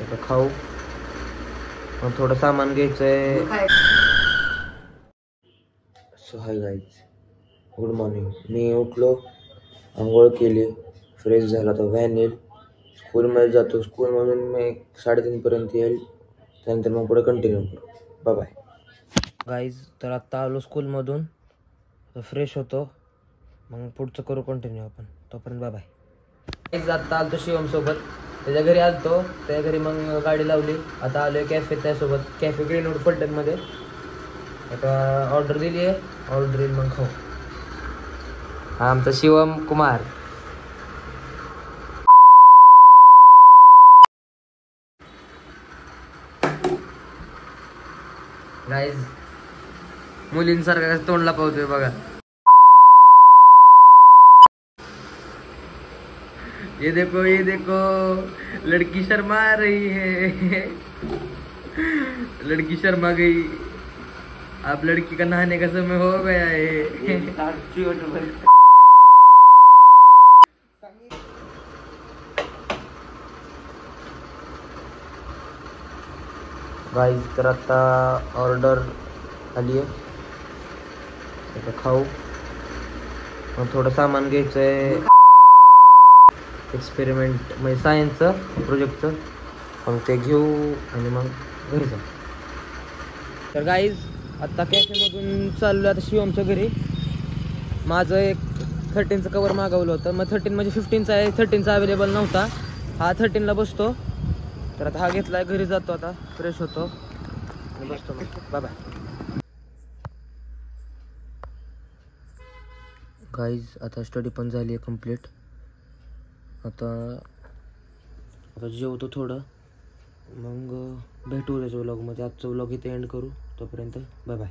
आता खाऊ, मग थोडं सामान घ्यायचंय. So hi guys, good morning. मी उठलो, आंघोळ केली, फ्रेश झाला. तर व्हॅन येईल, स्कूलमध्ये जातो. स्कूलमधून मी 3:30पर्यंत येईल. त्यानंतर मग पुढे कंटिन्यू करू. Bye guys. तर आत्ता आलो स्कूलमधून, फ्रेश होतो, मग पुढचं करू कंटिन्यू आपण. तोपर्यंत बाय. गाईज आत्ता आलतो शिवमसोबत, त्याच्या घरी आलतो. त्याच्या घरी मग गाडी लावली. आता आलो कॅफे त्यासोबत, कॅफे ग्रीनवूड फलटणमध्ये. आता ऑर्डर दिली आहे, ऑर्डर येईल मग खाऊ. हा आमचा शिवम कुमार. गाईज मुलींसारखा तोंडला पावतोय बघा. ये देखो लड़की शर्मा रही है, लड़की शर्मा गई. अब लड़की का नहाने का समय हो गया है. गाईज तर आता ऑर्डर आली आहे, आता खाऊ, मग थोडं सामान घ्यायचंय. एक्सपेरिमेंट म्हणजे सायन्सचं प्रोजेक्टचं, मग ते घेऊ आणि मग घरी जाऊ. तर गाईज आत्ता कॅफेमधून चाललो आता शिवमच्या घरी. माझं एक 13चं कवर मागवलं होतं, मग 13 म्हणजे 15चा आहे, 13चा अवेलेबल नव्हता. हा 13ला बसतो. तर आता हा घेतलाय, घरी जातो, आता फ्रेश होतो आणि बसतो मग. Bye bye guys. आता स्टडी पण झाली आहे कंप्लीट. आता जेवतो थोडं, मग भेटू उद्याच्या व्लॉगमध्ये. आजचा व्लॉग इथे एंड करू. तोपर्यंत बाय बाय.